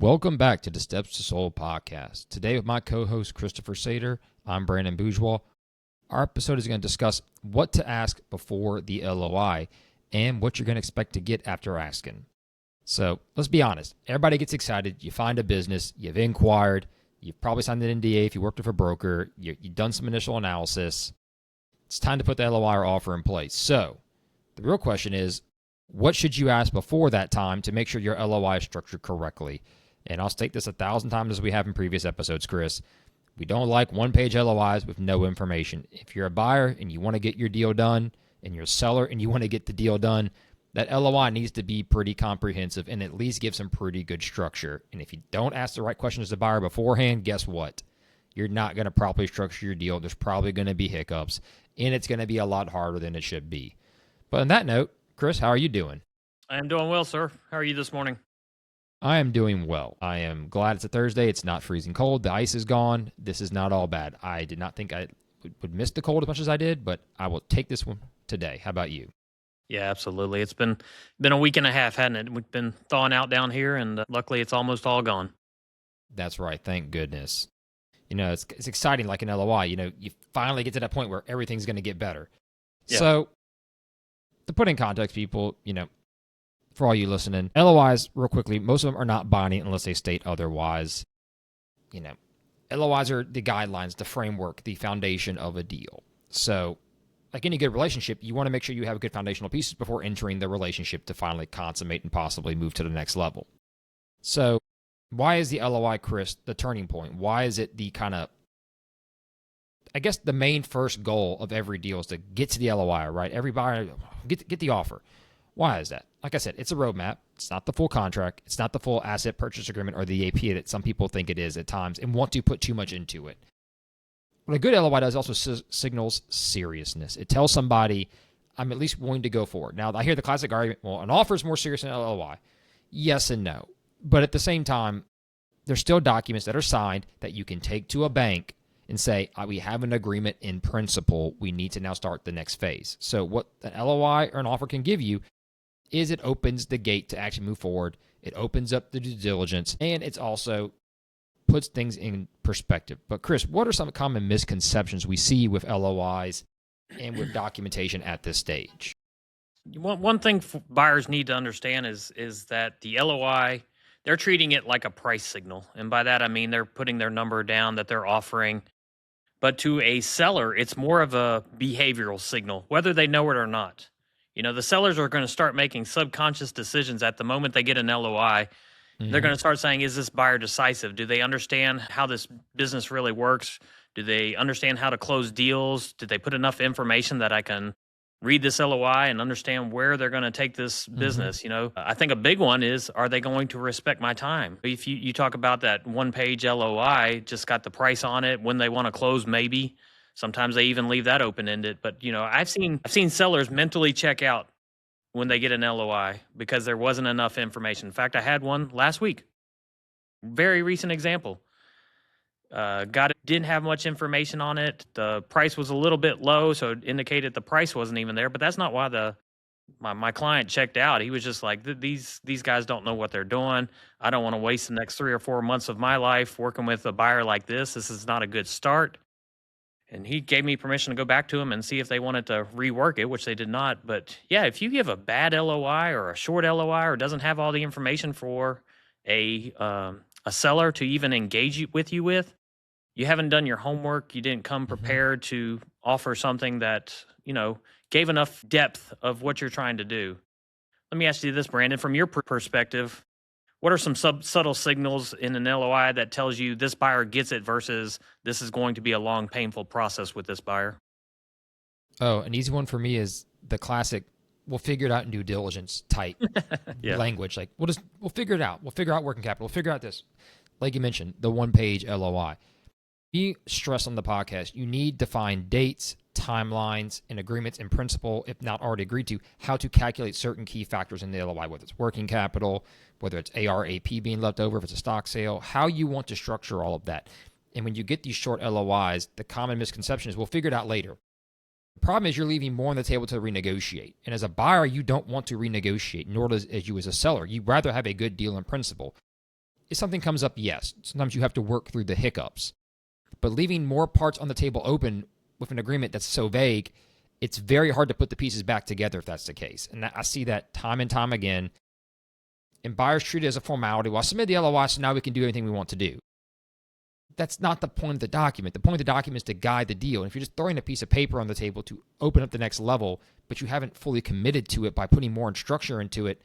Welcome back to the Steps to Soul podcast. Today with my co-host Christopher Sater, I'm Brandon Bourgeois. Our episode is going to discuss what to ask before the LOI and what you're going to expect to get after asking. So let's be honest. Everybody gets excited. You find a business, you've inquired, you've probably signed an NDA if you worked with a broker, you've done some initial analysis. It's time to put the LOI or offer in place. So the real question is, what should you ask before that time to make sure your LOI is structured correctly? And I'll state this 1,000 times as we have in previous episodes, Chris. We don't like one-page LOIs with no information. If you're a buyer and you want to get your deal done, and you're a seller and you want to get the deal done, that LOI needs to be pretty comprehensive and at least give some pretty good structure. And if you don't ask the right questions as a buyer beforehand, guess what? You're not going to properly structure your deal. There's probably going to be hiccups, and it's going to be a lot harder than it should be. But on that note, Chris, how are you doing? I am doing well, sir. How are you this morning? I am doing well. I am glad it's a Thursday. It's not freezing cold. The ice is gone. This is not all bad. I did not think I would miss the cold as much as I did, but I will take this one today. How about you? Yeah, absolutely. It's been a week and a half, hasn't it? We've been thawing out down here, and luckily it's almost all gone. That's right. Thank goodness. You know, it's exciting like an LOI. You know, you finally get to that point where everything's going to get better. Yeah. So to put in context, people, you know, for all you listening, LOIs, real quickly, most of them are not binding unless they state otherwise. You know, LOIs are the guidelines, the framework, the foundation of a deal. So, like any good relationship, you want to make sure you have good foundational pieces before entering the relationship to finally consummate and possibly move to the next level. So, why is the LOI, Chris, the turning point? Why is it the kind of, I guess the main first goal of every deal is to get to the LOI, right? Every buyer, get the offer. Why is that? Like I said, it's a roadmap. It's not the full contract. It's not the full asset purchase agreement or the APA that some people think it is at times and want to put too much into it. What a good LOI does also signals seriousness. It tells somebody, I'm at least willing to go forward. Now, I hear the classic argument, well, an offer is more serious than an LOI. Yes and no. But at the same time, there's still documents that are signed that you can take to a bank and say, we have an agreement in principle. We need to now start the next phase. So what an LOI or an offer can give you is it opens the gate to actually move forward. It opens up the due diligence, and it's also puts things in perspective. But Chris, what are some common misconceptions we see with LOIs and with documentation at this stage? One thing buyers need to understand is that the LOI, they're treating it like a price signal. And by that, I mean they're putting their number down that they're offering. But to a seller, it's more of a behavioral signal, whether they know it or not. You know, the sellers are going to start making subconscious decisions at the moment they get an LOI. Mm-hmm. They're going to start saying, is this buyer decisive? Do they understand how this business really works? Do they understand how to close deals? Did they put enough information that I can read this LOI and understand where they're going to take this business? You know, I think a big one is, are they going to respect my time? If you talk about that one-page LOI, just got the price on it, when they want to close, maybe. Sometimes they even leave that open-ended. But, you know, I've seen sellers mentally check out when they get an LOI because there wasn't enough information. In fact, I had one last week. Very recent example. Didn't have much information on it. The price was a little bit low, so it indicated the price wasn't even there. But that's not why my client checked out. He was just like, these guys don't know what they're doing. I don't want to waste the next 3 or 4 months of my life working with a buyer like this. This is not a good start. And he gave me permission to go back to him and see if they wanted to rework it, which they did not. But yeah, if you give a bad LOI or a short LOI or doesn't have all the information for a seller to even engage with you with, you haven't done your homework. You didn't come prepared to offer something that, you know, gave enough depth of what you're trying to do. Let me ask you this, Brandon, from your perspective, what are some subtle signals in an LOI that tells you this buyer gets it versus this is going to be a long, painful process with this buyer? Oh, an easy one for me is the classic, we'll figure it out in due diligence type language. Like, we'll figure it out. We'll figure out working capital. We'll figure out this. Like you mentioned, the one-page LOI. We stress on the podcast, you need to find dates, timelines, and agreements in principle, if not already agreed to, how to calculate certain key factors in the LOI, whether it's working capital, whether it's AR/AP being left over, if it's a stock sale, how you want to structure all of that. And when you get these short LOIs, the common misconception is we'll figure it out later. The problem is you're leaving more on the table to renegotiate. And as a buyer, you don't want to renegotiate, nor does as you as a seller. You'd rather have a good deal in principle. If something comes up, yes. Sometimes you have to work through the hiccups. But leaving more parts on the table open with an agreement that's so vague, it's very hard to put the pieces back together if that's the case. And I see that time and time again. And buyers treat it as a formality. Well, I submit the LOI, so now we can do anything we want to do. That's not the point of the document. The point of the document is to guide the deal. And if you're just throwing a piece of paper on the table to open up the next level, but you haven't fully committed to it by putting more structure into it,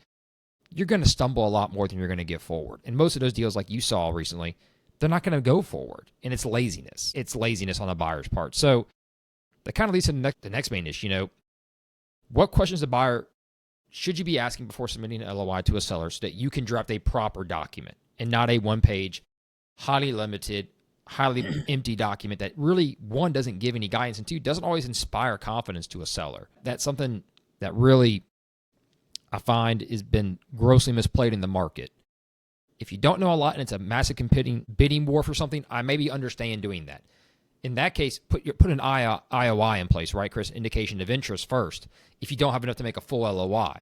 you're going to stumble a lot more than you're going to get forward. And most of those deals, like you saw recently, they're not going to go forward. And it's laziness. It's laziness on the buyer's part. So that kind of leads to the next main issue. What questions the buyer should you be asking before submitting an LOI to a seller so that you can draft a proper document and not a one-page, highly limited, highly empty document that really, one, doesn't give any guidance, and two, doesn't always inspire confidence to a seller. That's something that really I find has been grossly misplayed in the market. If you don't know a lot and it's a massive competing bidding war for something, I maybe understand doing that. In that case, put an IOI in place, right, Chris? Indication of interest first. If you don't have enough to make a full LOI,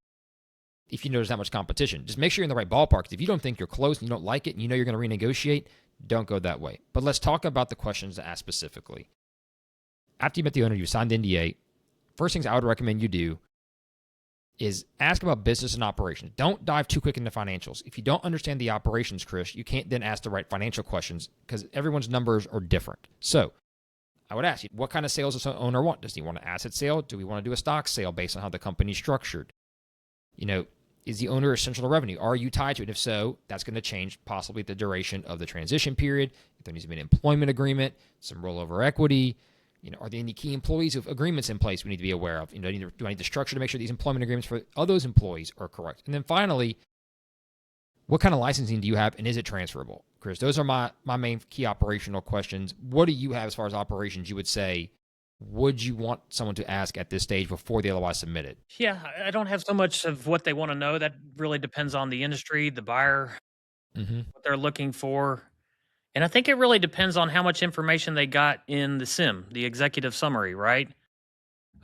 if you know there's that much competition, just make sure you're in the right ballpark. If you don't think you're close and you don't like it and you know you're going to renegotiate, don't go that way. But let's talk about the questions to ask specifically. After you met the owner, you signed the NDA, first things I would recommend you do is ask about business and operations. Don't dive too quick into financials. If you don't understand the operations, Chris, you can't then ask the right financial questions because everyone's numbers are different. So I would ask you, what kind of sales does the owner want? Does he want an asset sale? Do we want to do a stock sale based on how the company's structured? Is the owner essential to revenue? Are you tied to it? If so, that's going to change possibly the duration of the transition period. If there needs to be an employment agreement, some rollover equity, are there any key employees with agreements in place we need to be aware of? Do I need the structure to make sure these employment agreements for all those employees are correct? And then finally, what kind of licensing do you have and is it transferable? Chris, those are my main key operational questions. What do you have as far as operations you would say would you want someone to ask at this stage before the LOI is submitted? Yeah, I don't have so much of what they want to know. That really depends on the industry, the buyer, what they're looking for. And I think it really depends on how much information they got in the SIM, the executive summary, right?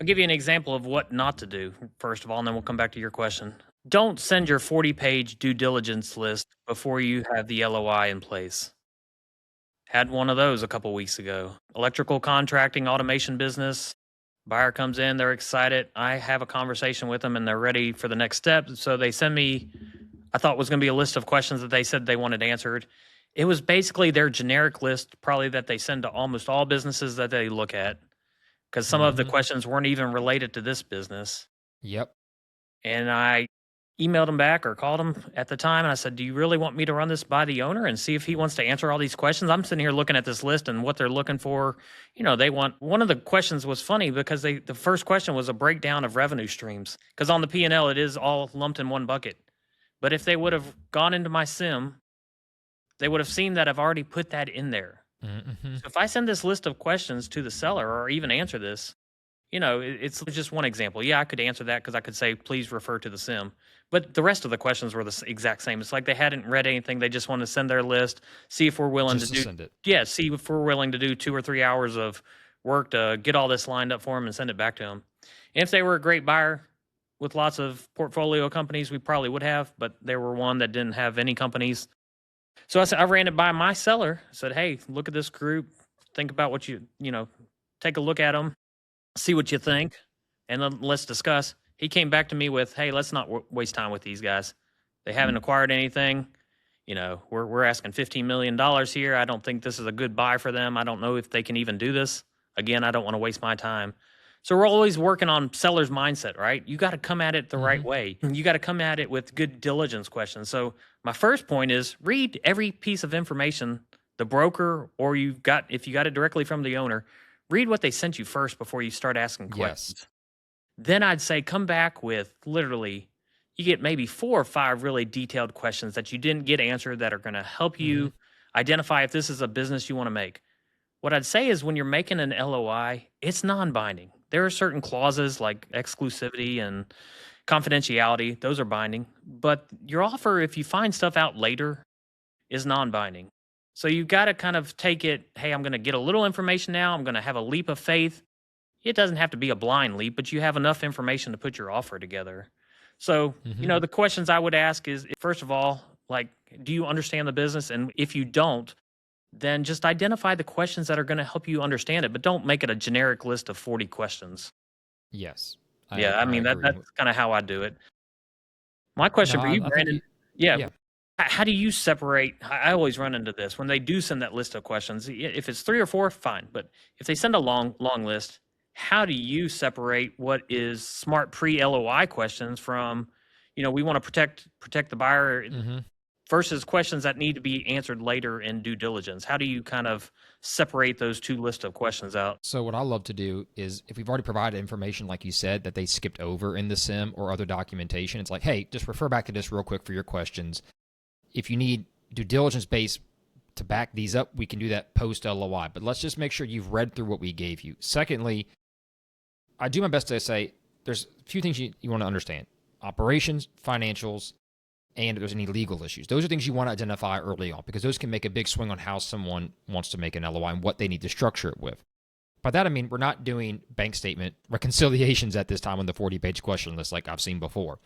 I'll give you an example of what not to do, first of all, and then we'll come back to your question. Don't send your 40-page due diligence list before you have the LOI in place. Had one of those a couple weeks ago. Electrical contracting, automation business. Buyer comes in, they're excited. I have a conversation with them and they're ready for the next step. So they send me, I thought was going to be a list of questions that they said they wanted answered. It was basically their generic list, probably that they send to almost all businesses that they look at, because some of the questions weren't even related to this business. Yep. And I emailed him back or called him at the time and I said, do you really want me to run this by the owner and see if he wants to answer all these questions? I'm sitting here looking at this list and what they're looking for. They want, one of the questions was funny because the first question was a breakdown of revenue streams, because on the P&L it is all lumped in one bucket. But if they would have gone into my SIM, they would have seen that I've already put that in there. So if I send this list of questions to the seller or even answer this, it's just one example. Yeah, I could answer that because I could say, please refer to the SIM. But the rest of the questions were the exact same. It's like they hadn't read anything. They just wanted to send their list, see if we're willing Just to do send it. Yeah, see if we're willing to do 2 or 3 hours of work to get all this lined up for them and send it back to them. And if they were a great buyer with lots of portfolio companies, we probably would have, but there were one that didn't have any companies. So I ran it by my seller. I said, hey, look at this group. Think about what take a look at them, see what you think, and then let's discuss. He came back to me with, hey, let's not waste time with these guys. They haven't acquired anything. We're asking $15 million here. I don't think this is a good buy for them. I don't know if they can even do this. Again, I don't want to waste my time. So we're always working on seller's mindset, right? You got to come at it the right way. You got to come at it with good diligence questions. So my first point is read every piece of information the broker, or if you got it directly from the owner, read what they sent you first before you start asking questions. Yes. Then I'd say come back with literally, you get maybe 4 or 5 really detailed questions that you didn't get answered that are going to help you identify if this is a business you want to make. What I'd say is when you're making an LOI, it's non-binding. There are certain clauses like exclusivity and confidentiality. Those are binding. But your offer, if you find stuff out later, is non-binding. So you got to kind of take it, hey, I'm going to get a little information now. I'm going to have a leap of faith. It doesn't have to be a blind leap, but you have enough information to put your offer together. So, the questions I would ask is, first of all, Like, do you understand the business? And if you don't, then just identify the questions that are going to help you understand it, but don't make it a generic list of 40 questions. Yes, Yeah, I I mean agree. that's kind of how I do it. My No, question for you, I think Brandon, yeah, yeah. how do you separate? I always run into this when they do send that list of questions. If it's 3 or 4, fine, but if they send a long list, how do you separate what is smart pre-LOI questions from, we want to protect the buyer Mm-hmm. versus questions that need to be answered later in due diligence? How do you kind of separate those two lists of questions out? So what I love to do is if we've already provided information, like you said, that they skipped over in the sim or other documentation, it's like, hey, just refer back to this real quick for your questions. If you need due diligence base to back these up, we can do that post LOI. But let's just make sure you've read through what we gave you. Secondly, I do my best to say there's a few things you want to understand: operations, financials, and if there's any legal issues. Those are things you want to identify early on because those can make a big swing on how someone wants to make an LOI and what they need to structure it with. By that, I mean we're not doing bank statement reconciliations at this time on the 40-page question list like I've seen before.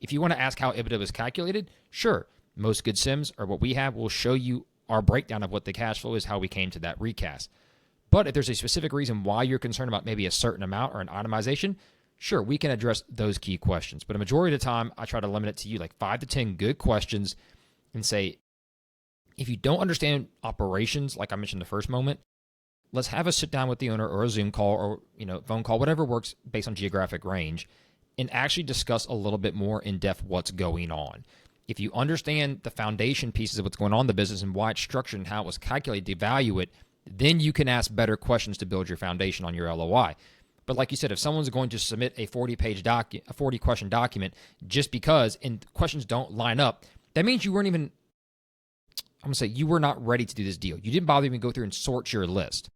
If you want to ask how EBITDA was calculated, sure. Most good sims or what we have will show you our breakdown of what the cash flow is, how we came to that recast. But if there's a specific reason why you're concerned about maybe a certain amount or an itemization, sure, we can address those key questions. But a majority of the time, I try to limit it to you like 5 to 10 good questions and say, if you don't understand operations, like I mentioned the first moment, let's have a sit down with the owner or a Zoom call or phone call, whatever works based on geographic range, and actually discuss a little bit more in depth what's going on. If you understand the foundation pieces of what's going on in the business and why it's structured and how it was calculated to value it, then you can ask better questions to build your foundation on your LOI. But like you said, if someone's going to submit a 40 question document just because and questions don't line up, that means you weren't even, I'm going to say, you were not ready to do this deal. You didn't bother even go through and sort your list.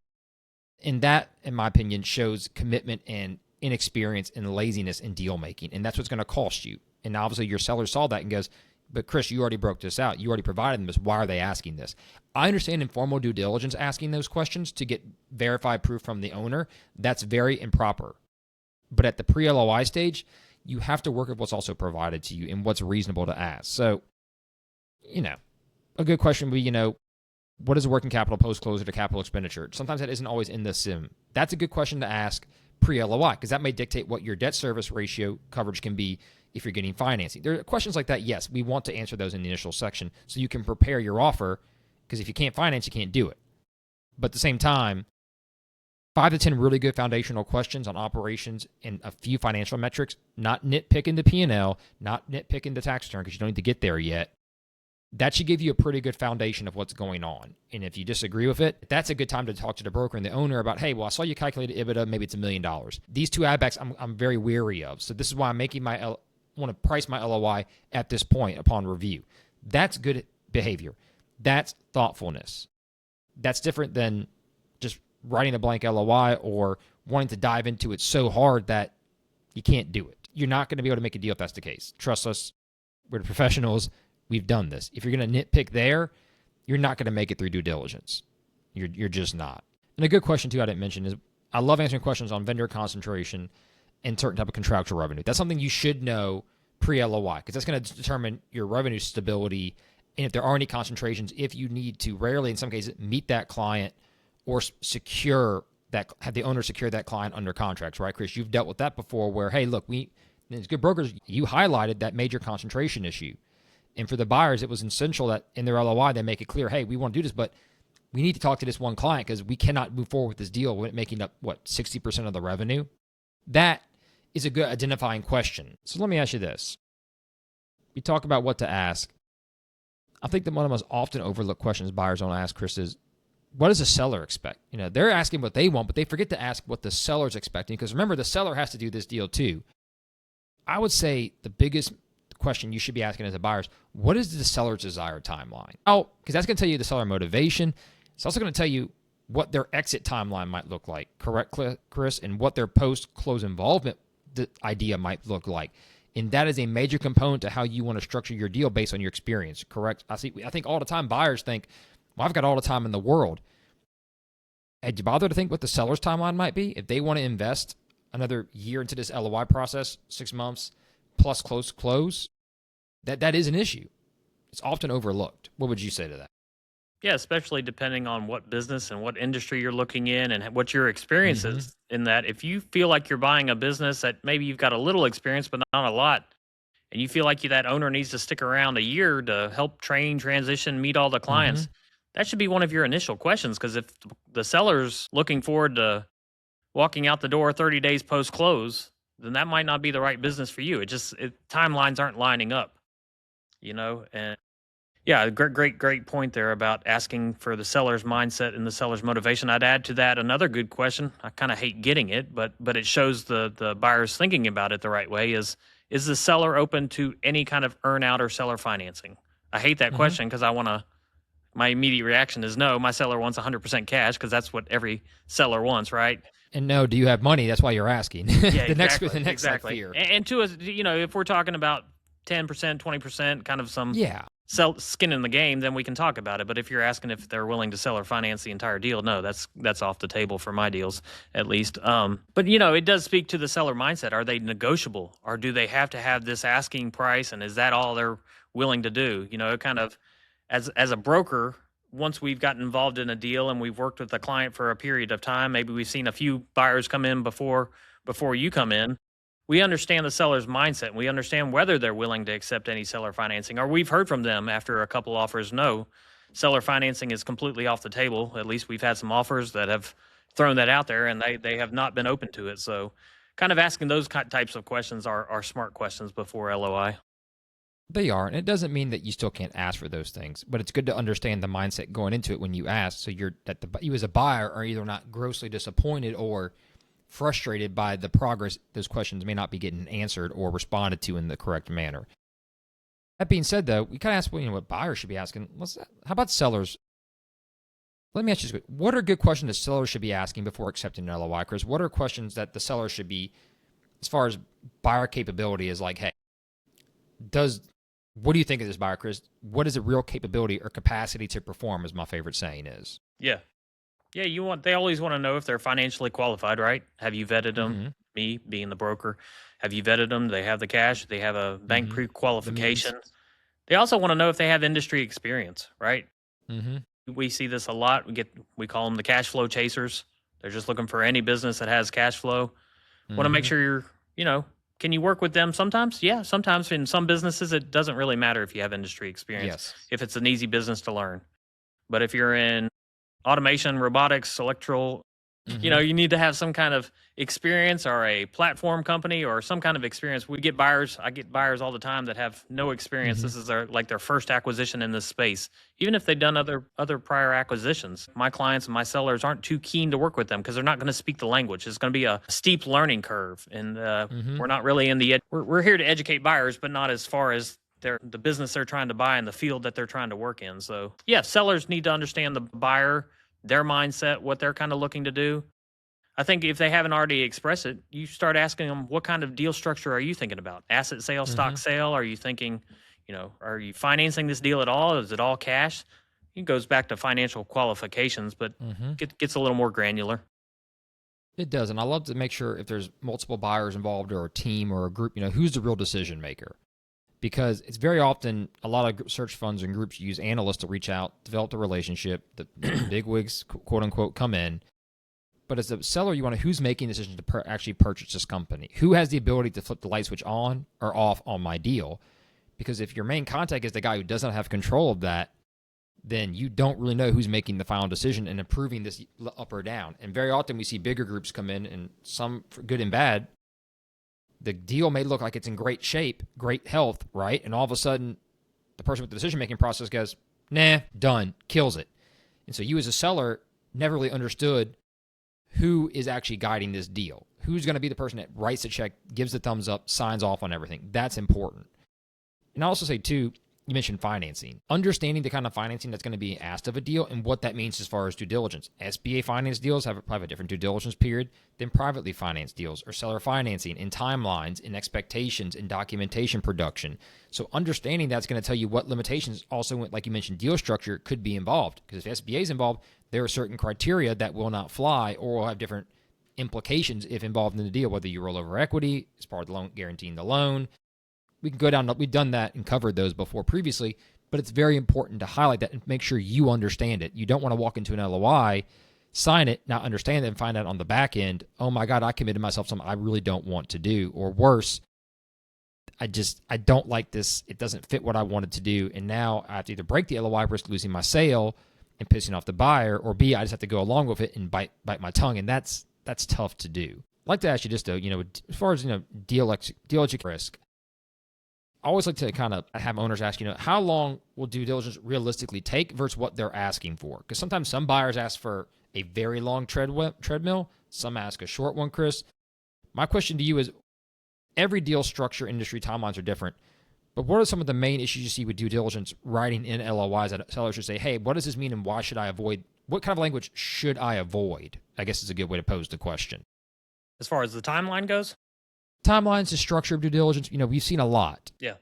And that, in my opinion, shows commitment and inexperience and laziness in deal making. And that's what's going to cost you. And obviously your seller saw that and goes, but Chris, you already broke this out. You already provided them this. Why are they asking this? I understand informal due diligence asking those questions to get verified proof from the owner. That's very improper. But at the pre-LOI stage, you have to work with what's also provided to you and what's reasonable to ask. So, a good question would be, what is a working capital post-closure to capital expenditure? Sometimes that isn't always in the sim. That's a good question to ask pre-LOI because that may dictate what your debt service ratio coverage can be if you're getting financing. There are questions like that, yes, we want to answer those in the initial section so you can prepare your offer because if you can't finance, you can't do it. But at the same time, 5 to 10 really good foundational questions on operations and a few financial metrics, not nitpicking the P&L, not nitpicking the tax return because you don't need to get there yet. That should give you a pretty good foundation of what's going on. And if you disagree with it, that's a good time to talk to the broker and the owner about, hey, well, I saw you calculated EBITDA, maybe it's $1 million. These two add backs I'm very weary of. So this is why I'm making want to price my LOI at this point upon review. That's good behavior. That's thoughtfulness. That's different than just writing a blank LOI or wanting to dive into it so hard that you can't do it. You're not going to be able to make a deal if that's the case. Trust us. We're the professionals. We've done this. If you're going to nitpick there, you're not going to make it through due diligence. You're just not. And a good question, too, I didn't mention is I love answering questions on vendor concentration and certain type of contractual revenue. That's something you should know pre-LOI because that's going to determine your revenue stability and if there are any concentrations, if you need to rarely, in some cases, meet that client or secure that, have the owner secure that client under contracts, right, Chris? You've dealt with that before where, hey, look, as good brokers, you highlighted that major concentration issue. And for the buyers, it was essential that in their LOI, they make it clear, hey, we want to do this, but we need to talk to this one client because we cannot move forward with this deal with making up, 60% of the revenue? That is a good identifying question. So let me ask you this. We talk about what to ask. I think that one of the most often overlooked questions buyers don't ask, Chris, is what does the seller expect? They're asking what they want, but they forget to ask what the seller's expecting because remember, the seller has to do this deal too. I would say the biggest question you should be asking as a buyer is, what is the seller's desired timeline? Oh, because that's going to tell you the seller motivation. It's also going to tell you what their exit timeline might look like, correct, Chris? And what their post-close involvement idea might look like. And that is a major component to how you want to structure your deal based on your experience, correct? I think all the time buyers think, well, I've got all the time in the world. Had you bothered to think what the seller's timeline might be? If they want to invest another year into this LOI process, 6 months plus close, that is an issue. It's often overlooked. What would you say to that? Yeah, especially depending on what business and what industry you're looking in and what your experience is in that. If you feel like you're buying a business that maybe you've got a little experience, but not a lot, and you feel like that owner needs to stick around a year to help train, transition, meet all the clients, that should be one of your initial questions. Because if the seller's looking forward to walking out the door 30 days post close, then that might not be the right business for you. Timelines aren't lining up, and yeah, great point there about asking for the seller's mindset and the seller's motivation. I'd add to that another good question. I kind of hate getting it, but it shows the buyer's thinking about it the right way. Is the seller open to any kind of earn out or seller financing? I hate that question because my immediate reaction is no. My seller wants 100% cash because that's what every seller wants, right? And no, do you have money? That's why you're asking. Yeah, the next exactly. fear. And to us, if we're talking about 10%, 20%, kind of some skin in the game, then we can talk about it. But if you're asking if they're willing to sell or finance the entire deal, no, that's off the table for my deals, at least. But it does speak to the seller mindset. Are they negotiable, or do they have to have this asking price, and is that all they're willing to do? It kind of, as a broker, once we've gotten involved in a deal and we've worked with the client for a period of time, maybe we've seen a few buyers come in before you come in. We understand the seller's mindset. We understand whether they're willing to accept any seller financing, or we've heard from them after a couple offers, no, seller financing is completely off the table. At least we've had some offers that have thrown that out there, and they have not been open to it. So kind of asking those types of questions are smart questions before LOI. They are, and it doesn't mean that you still can't ask for those things, but it's good to understand the mindset going into it when you ask, so you as a buyer are either not grossly disappointed or frustrated by the progress those questions may not be getting answered or responded to in the correct manner. That being said, though, we kind of ask what buyers should be asking. How about sellers? Let me ask you this: what are good questions that sellers should be asking before accepting an LOI, Chris? What are questions that the seller should be, as far as buyer capability is like, hey, what do you think of this buyer, Chris? What is the real capability or capacity to perform, as my favorite saying is? Yeah. Yeah, they always want to know if they're financially qualified, right? Have you vetted them? Me being the broker, have you vetted them? Do they have the cash? Do they have a bank pre-qualification? They also want to know if they have industry experience, right? We see this a lot. We call them the cash flow chasers. They're just looking for any business that has cash flow. Want to make sure can you work with them sometimes? Yeah, sometimes in some businesses, it doesn't really matter if you have industry experience, if it's an easy business to learn. But if you're in automation, robotics, electrical, you need to have some kind of experience, or a platform company, or some kind of experience. I get buyers all the time that have no experience. This is their first acquisition in this space. Even if they've done other prior acquisitions, my clients and my sellers aren't too keen to work with them because they're not going to speak the language. It's going to be a steep learning curve, and we're not really we're here to educate buyers, but not as far as the business they're trying to buy and the field that they're trying to work in. So yeah, sellers need to understand the buyer, their mindset, what they're kind of looking to do. I think if they haven't already expressed it, you start asking them, what kind of deal structure are you thinking about? Asset sale, stock sale? Are you thinking, are you financing this deal at all? Is it all cash? It goes back to financial qualifications, but gets a little more granular. It does, and I love to make sure if there's multiple buyers involved, or a team or a group, who's the real decision maker. Because it's very often a lot of search funds and groups use analysts to reach out, develop the relationship, the big wigs, quote unquote, come in. But as a seller, you want to who's making the decision to actually purchase this company? Who has the ability to flip the light switch on or off on my deal? Because if your main contact is the guy who doesn't have control of that, then you don't really know who's making the final decision and approving this up or down. And very often we see bigger groups come in, and some for good and bad, the deal may look like it's in great shape, great health, right? And all of a sudden, the person with the decision-making process goes, nah, done, kills it. And so you as a seller never really understood who is actually guiding this deal. Who's going to be the person that writes the check, gives the thumbs up, signs off on everything. That's important. And I also say, too, you mentioned financing. Understanding the kind of financing that's going to be asked of a deal and what that means as far as due diligence. SBA finance deals have a different due diligence period than privately financed deals, or seller financing in timelines, in expectations, in documentation production. So understanding that's going to tell you what limitations also, like you mentioned, deal structure could be involved. Because if SBA is involved, there are certain criteria that will not fly or will have different implications if involved in the deal, whether you roll over equity as part of the loan, guaranteeing the loan. We can go down, we've done that and covered those before previously, But it's very important to highlight that and make sure you understand it. You don't want to walk into an LOI, sign it, not understand it, and find out on the back end, oh my God, I committed myself something I really don't want to do. Or worse, I don't like this. It doesn't fit what I wanted to do. And now I have to either break the LOI, risk losing my sale and pissing off the buyer, or B, I just have to go along with it and bite my tongue. And that's tough to do. I'd like to ask you just to, as far as, deal execution risk, I always like to kind of have owners ask, how long will due diligence realistically take versus what they're asking for? Because sometimes some buyers ask for a very long treadmill. Some ask a short one, Chris. My question to you is, every deal structure, industry, timelines are different. But what are some of the main issues you see with due diligence writing in LOIs that sellers should say, hey, what does this mean and why should I avoid? What kind of language should I avoid? I guess is a good way to pose the question. As far as the timeline goes? Timelines, the structure of due diligence, we've seen a lot. Yeah.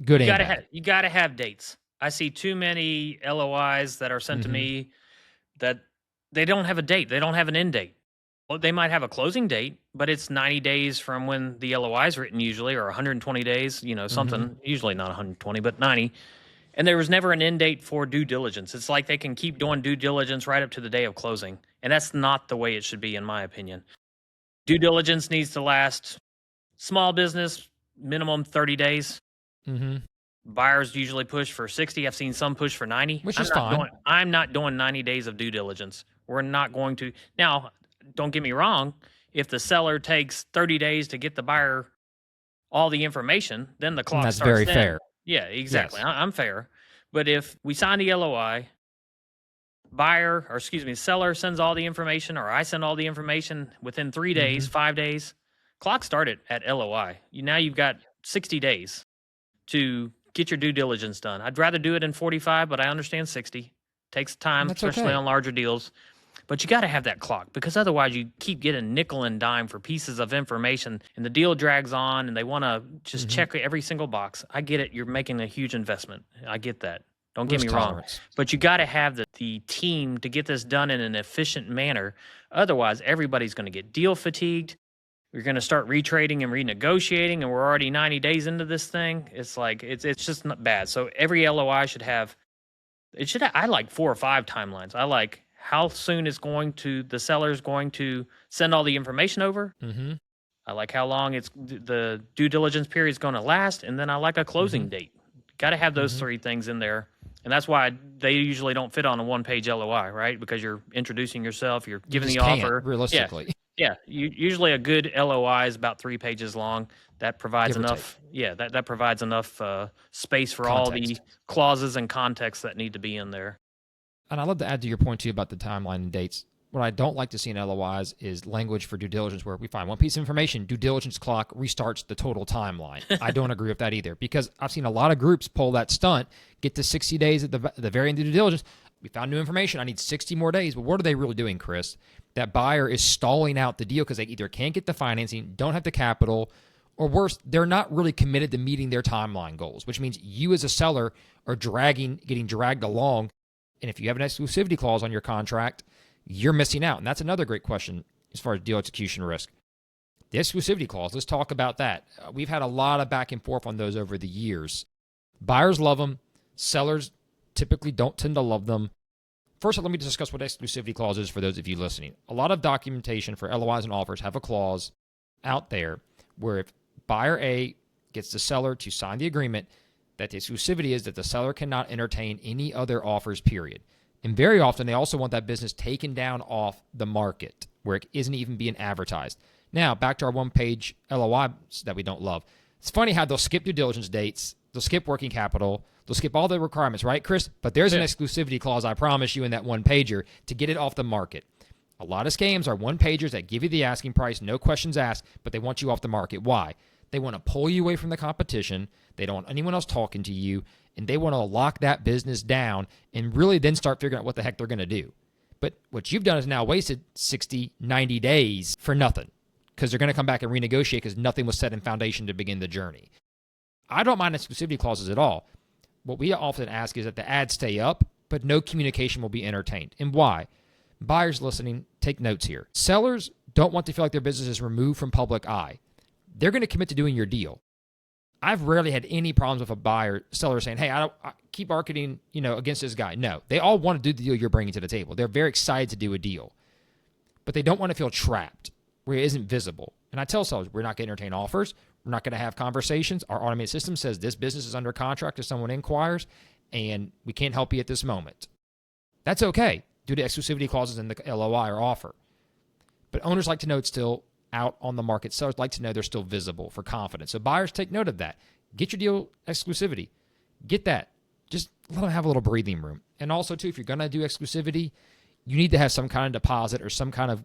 Good and bad. You got to have dates. I see too many LOIs that are sent to me that they don't have a date. They don't have an end date. Well, they might have a closing date, but it's 90 days from when the LOI is written usually, or 120 days, something, usually not 120, but 90. And there was never an end date for due diligence. It's like they can keep doing due diligence right up to the day of closing. And that's not the way it should be, in my opinion. Due diligence needs to last, small business, minimum 30 days. Buyers usually push for 60. I've seen some push for 90. Which is fine. I'm not doing 90 days of due diligence. We're not going to. Now, don't get me wrong. If the seller takes 30 days to get the buyer all the information, then the clock starts. That's very fair. Yeah, exactly. Yes. I'm fair. But if we sign the LOI, seller sends all the information, or I send all the information within 3 days, 5 days, clock started at LOI. Now you've got 60 days to get your due diligence done. I'd rather do it in 45, but I understand 60. Takes time, especially on larger deals. But you got to have that clock, because otherwise you keep getting nickel and dime for pieces of information, and the deal drags on, and they want to just check every single box. I get it. You're making a huge investment. I get that. Don't get me wrong. But you got to have the team to get this done in an efficient manner. Otherwise, everybody's going to get deal fatigued. You're going to start retrading and renegotiating, and we're already 90 days into this thing. It's like, it's just not bad. So every LOI should have, I like 4 or 5 timelines. I like how soon the seller is going to send all the information over. I like how long the due diligence period is going to last. And then I like a closing date. Got to have those 3 things in there. And that's why they usually don't fit on a 1-page LOI, right? Because you're introducing yourself, you're giving the offer. Realistically. Yeah. Usually a good LOI is about 3 pages long. That provides enough. Yeah, that provides enough space for all the clauses and context that need to be in there. And I'd love to add to your point, too, about the timeline and dates. What I don't like to see in LOIs is language for due diligence where we find one piece of information, due diligence clock restarts the total timeline. I don't agree with that either, because I've seen a lot of groups pull that stunt, get to 60 days at the very end of due diligence. We found new information. I need 60 more days. But what are they really doing, Chris? That buyer is stalling out the deal because they either can't get the financing, don't have the capital, or worse, they're not really committed to meeting their timeline goals, which means you as a seller are getting dragged along. And if you have an exclusivity clause on your contract, you're missing out. And that's another great question as far as deal execution risk. The exclusivity clause, let's talk about that. We've had a lot of back and forth on those over the years. Buyers love them. Sellers typically don't tend to love them. First, let me discuss what exclusivity clause is for those of you listening. A lot of documentation for LOIs and offers have a clause out there where if buyer A gets the seller to sign the agreement, that the exclusivity is that the seller cannot entertain any other offers, period. And very often, they also want that business taken down off the market where it isn't even being advertised. Now, back to our 1-page LOI that we don't love. It's funny how they'll skip due diligence dates, they'll skip working capital, they'll skip all the requirements, right, Chris? But there's an exclusivity clause, I promise you, in that 1-pager to get it off the market. A lot of scams are 1-pagers that give you the asking price, no questions asked, but they want you off the market. Why? They want to pull you away from the competition. They don't want anyone else talking to you, and they want to lock that business down and really then start figuring out what the heck they're going to do. But what you've done is now wasted 60, 90 days for nothing, because they're going to come back and renegotiate because nothing was set in foundation to begin the journey. I don't mind exclusivity clauses at all. What we often ask is that the ads stay up, but no communication will be entertained. And why? Buyers listening, take notes here. Sellers don't want to feel like their business is removed from public eye. They're going to commit to doing your deal. I've rarely had any problems with a seller saying, hey, I keep marketing, against this guy. No, they all want to do the deal you're bringing to the table. They're very excited to do a deal, but they don't want to feel trapped where it isn't visible. And I tell sellers, we're not going to entertain offers. We're not going to have conversations. Our automated system says this business is under contract if someone inquires, and we can't help you at this moment. That's okay due to exclusivity clauses in the LOI or offer. But owners like to know it's still out on the market. Sellers like to know they're still visible for confidence. So buyers, take note of that. Get your deal exclusivity. Get that. Just let them have a little breathing room. And also, too, if you're going to do exclusivity, you need to have some kind of deposit or some kind of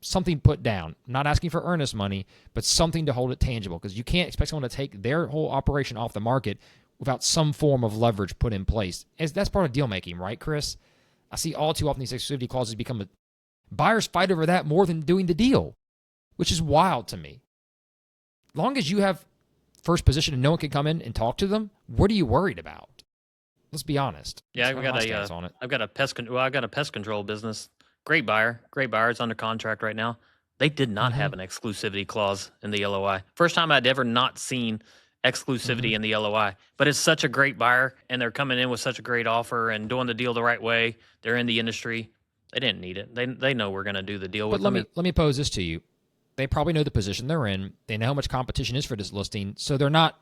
something put down. I'm not asking for earnest money, but something to hold it tangible, because you can't expect someone to take their whole operation off the market without some form of leverage put in place. That's part of deal making, right, Chris? I see all too often these exclusivity clauses buyers fight over that more than doing the deal, which is wild to me. As long as you have first position and no one can come in and talk to them, what are you worried about? Let's be honest. Yeah, I've got a pest control business. Great buyer. It's under contract right now. They did not have an exclusivity clause in the LOI. First time I'd ever not seen exclusivity in the LOI. But it's such a great buyer, and they're coming in with such a great offer and doing the deal the right way. They're in the industry. They didn't need it. They know we're going to do the deal with them. Let me pose this to you. They probably know the position they're in. They know how much competition is for this listing, so they're not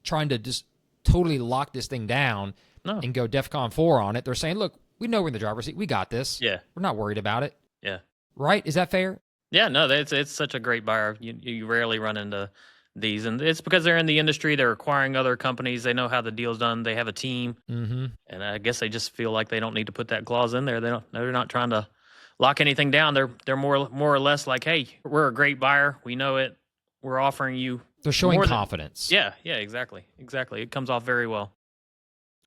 trying to just totally lock this thing down and go DEFCON 4 on it. They're saying, look, we know we're in the driver's seat. We got this. Yeah. We're not worried about it. Yeah. Right? Is that fair? Yeah, no, it's such a great buyer. You rarely run into these, and it's because they're in the industry. They're acquiring other companies. They know how the deal's done. They have a team, and I guess they just feel like they don't need to put that clause in there. They're not trying to lock anything down. They're more or less like, hey, we're a great buyer. We know it. We're offering you. They're showing confidence. Yeah, exactly. It comes off very well.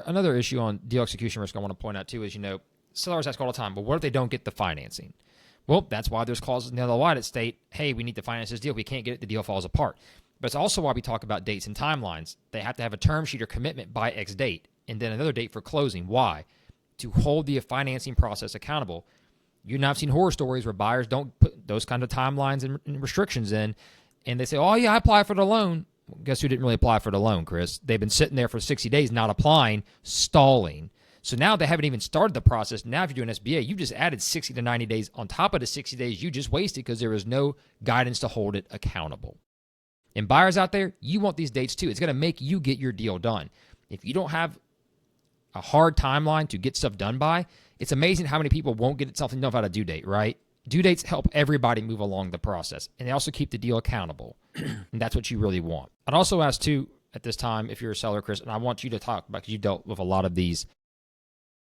Another issue on deal execution risk I want to point out too is, sellers ask all the time, but what if they don't get the financing? Well, that's why there's clauses in the LOI that state, hey, we need to finance this deal. If we can't get it, the deal falls apart. But it's also why we talk about dates and timelines. They have to have a term sheet or commitment by X date, and then another date for closing. Why? To hold the financing process accountable. You and I have seen horror stories where buyers don't put those kind of timelines and restrictions in, and they say, oh, yeah, I applied for the loan. Well, guess who didn't really apply for the loan, Chris? They've been sitting there for 60 days not applying, stalling. So now they haven't even started the process. Now if you're doing SBA, you just added 60 to 90 days on top of the 60 days you just wasted because there was no guidance to hold it accountable. And buyers out there, you want these dates too. It's going to make you get your deal done. If you don't have a hard timeline to get stuff done by, it's amazing how many people won't get something done without a due date, right? Due dates help everybody move along the process, and they also keep the deal accountable, and that's what you really want. I'd also ask, too, at this time, if you're a seller, Chris, and I want you to talk about, because you dealt with a lot of these,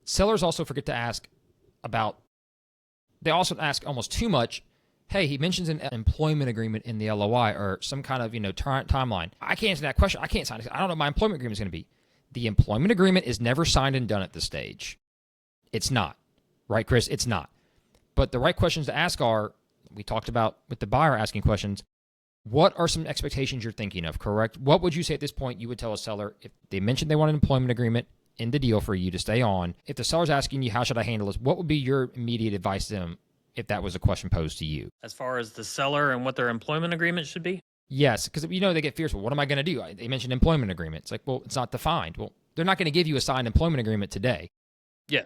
sellers also forget to ask about, they also ask almost too much, hey, he mentions an employment agreement in the LOI or some kind of, timeline. I can't answer that question. I can't sign it. I don't know what my employment agreement is going to be. The employment agreement is never signed and done at this stage. It's not. Right, Chris? It's not. But the right questions to ask are, we talked about with the buyer asking questions, what are some expectations you're thinking of, correct? What would you say at this point you would tell a seller if they mentioned they want an employment agreement in the deal for you to stay on? If the seller's asking you, how should I handle this? What would be your immediate advice to them if that was a question posed to you? As far as the seller and what their employment agreement should be? Yes, because they get fearful. What am I going to do? They mentioned employment agreement. It's like, well, it's not defined. Well, they're not going to give you a signed employment agreement today. Yeah.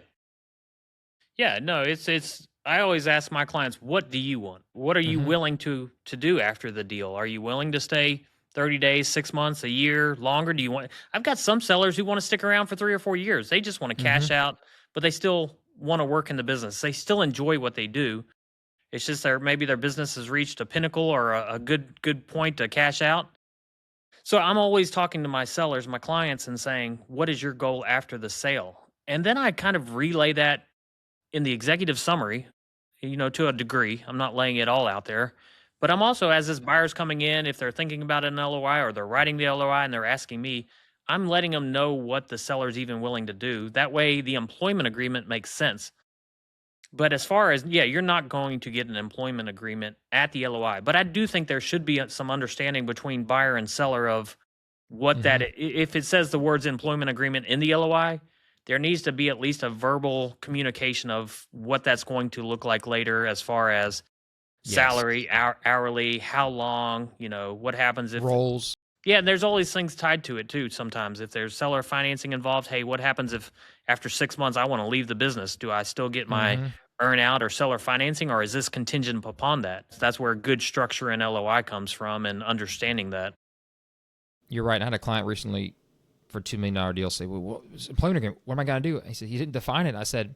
Yeah, no, it's I always ask my clients, what do you want? What are you willing to do after the deal? Are you willing to stay 30 days, 6 months, a year, longer? Do you want? I've got some sellers who want to stick around for 3 or 4 years. They just want to cash out, but they still want to work in the business. They still enjoy what they do. It's just maybe their business has reached a pinnacle or a good point to cash out. So I'm always talking to my sellers, my clients, and saying, what is your goal after the sale? And then I kind of relay that in the executive summary, to a degree. I'm not laying it all out there. But I'm also, as this buyer's coming in, if they're thinking about an LOI or they're writing the LOI and they're asking me, I'm letting them know what the seller's even willing to do. That way the employment agreement makes sense. But as far as, you're not going to get an employment agreement at the LOI. But I do think there should be some understanding between buyer and seller of what that, if it says the words employment agreement in the LOI, there needs to be at least a verbal communication of what that's going to look like later as far as salary, hourly, how long, what happens if roles. Yeah, and there's all these things tied to it too. Sometimes if there's seller financing involved, hey, what happens if after 6 months I want to leave the business? Do I still get my Mm-hmm. earn out or seller financing, or is this contingent upon that? That's where good structure and LOI comes from, and understanding that. You're right. I had a client recently for $2 million deal say, well, what employment agreement? What am I going to do? He said, he didn't define it. I said,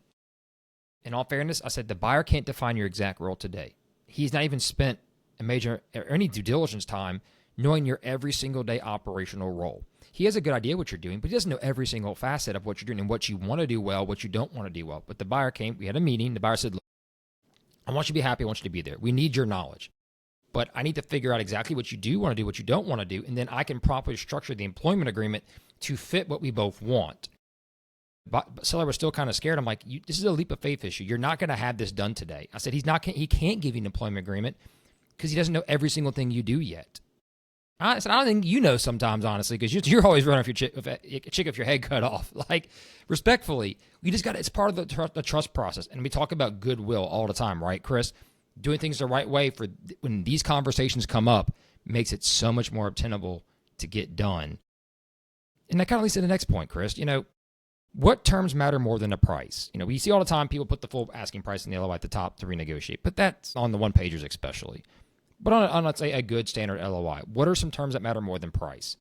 in all fairness, I said, the buyer can't define your exact role today. He's not even spent a major or any due diligence time knowing your every single day operational role. He has a good idea what you're doing, but he doesn't know every single facet of what you're doing and what you want to do well, what you don't want to do well. But the buyer came, we had a meeting. The buyer said, look, I want you to be happy. I want you to be there. We need your knowledge. But I need to figure out exactly what you do want to do, what you don't want to do, and then I can properly structure the employment agreement to fit what we both want. But seller was still kind of scared. I'm like, this is a leap of faith issue. You're not going to have this done today. I said, he can't give you an employment agreement because he doesn't know every single thing you do yet. I said, I don't think you know sometimes, honestly, because you're always running off your chick if your head cut off. Like, respectfully, you just got it's part of the trust process. And we talk about goodwill all the time, right, Chris? Doing things the right way for when these conversations come up makes it so much more obtainable to get done. And that kind of leads to the next point, Chris. What terms matter more than the price? We see all the time people put the full asking price in the LOI at the top to renegotiate, but that's on the one pagers especially. But on let's say a good standard LOI, what are some terms that matter more than price?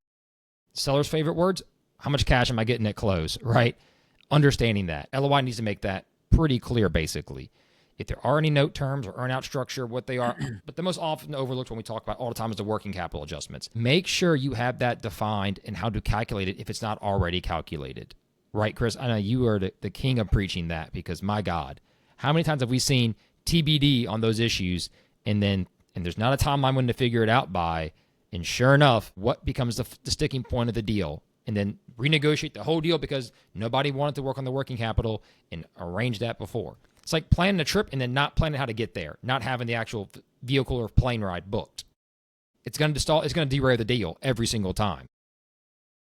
Seller's favorite words: how much cash am I getting at close, right? Understanding that. LOI needs to make that pretty clear, basically. If there are any note terms or earn-out structure, what they are. But the most often overlooked when we talk about all the time is the working capital adjustments. Make sure you have that defined and how to calculate it if it's not already calculated. Right, Chris? I know you are the king of preaching that because, my God, how many times have we seen TBD on those issues and there's not a timeline when to figure it out by, and sure enough, what becomes the sticking point of the deal? And then renegotiate the whole deal because nobody wanted to work on the working capital and arrange that before. It's like planning a trip and then not planning how to get there, not having the actual vehicle or plane ride booked. It's going to stall. It's going to derail the deal every single time.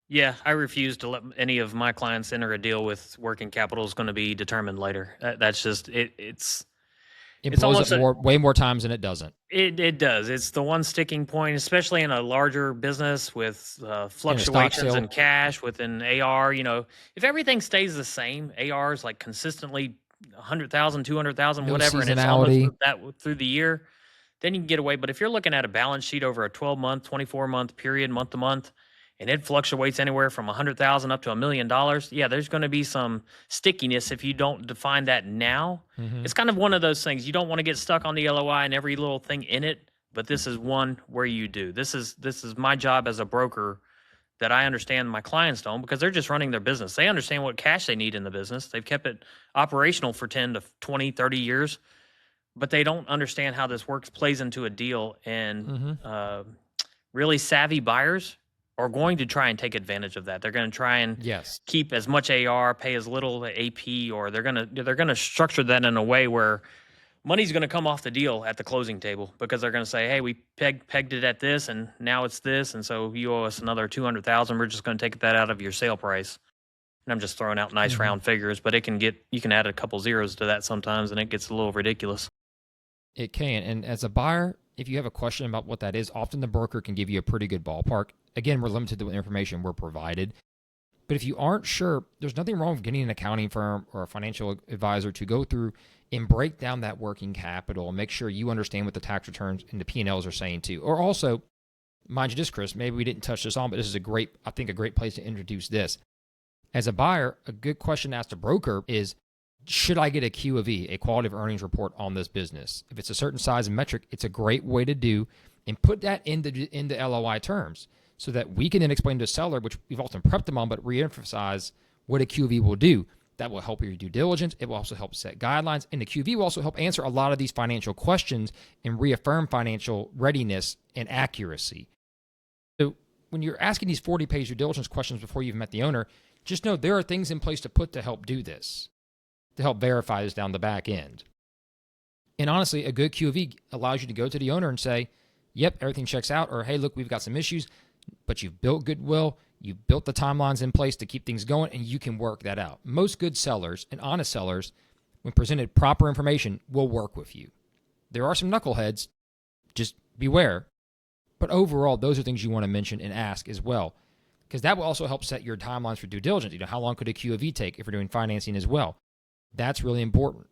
Yeah, I refuse to let any of my clients enter a deal with working capital is going to be determined later. That's just it. It It's blows almost up way more times than it doesn't. It does. It's the one sticking point, especially in a larger business with fluctuations in cash within AR. If everything stays the same, AR is like consistently 100,000, 200,000, whatever, and it's almost that through the year, then you can get away. But if you're looking at a balance sheet over a 12-month, 24-month period, month to month, and it fluctuates anywhere from 100,000 up to $1 million, yeah, there's going to be some stickiness if you don't define that now. Mm-hmm. It's kind of one of those things. You don't want to get stuck on the LOI and every little thing in it, but this is one where you do. This is my job as a broker, that I understand my clients don't, because they're just running their business. They understand what cash they need in the business. They've kept it operational for 10 to 20, 30 years, but they don't understand how this works, plays into a deal. And really savvy buyers are going to try and take advantage of that. They're going to try and keep as much AR, pay as little AP, or they're going to structure that in a way where money's going to come off the deal at the closing table, because they're going to say, hey, we pegged it at this and now it's this, and so you owe us another 200,000. We're just going to take that out of your sale price. And I'm just throwing out nice round figures, but you can add a couple zeros to that sometimes and it gets a little ridiculous. It can. And as a buyer, if you have a question about what that is, often the broker can give you a pretty good ballpark. Again, we're limited to the information we're provided. But if you aren't sure, there's nothing wrong with getting an accounting firm or a financial advisor to go through and break down that working capital and make sure you understand what the tax returns and the P&Ls are saying too. Or also, mind you this, Chris, maybe we didn't touch this on, but this is a great place to introduce this. As a buyer, a good question to ask a broker is, should I get a Q of E, a quality of earnings report on this business? If it's a certain size and metric, it's a great way to do and put that in the LOI terms so that we can then explain to the seller, which we've often prepped them on, but reemphasize what a Q of E will do. That will help your due diligence. It will also help set guidelines. And the Q of E will also help answer a lot of these financial questions and reaffirm financial readiness and accuracy. So when you're asking these 40-page due diligence questions before you've met the owner, just know there are things in place to put to help do this, to help verify this down the back end. And honestly, a good Q of E allows you to go to the owner and say, yep, everything checks out, or hey, look, we've got some issues, but you've built goodwill, you've built the timelines in place to keep things going, and you can work that out. Most good sellers and honest sellers, when presented proper information, will work with you. There are some knuckleheads, just beware, But overall, those are things you want to mention and ask as well, because that will also help set your timelines for due diligence. How long could a QOV take if you're doing financing as well? That's really important.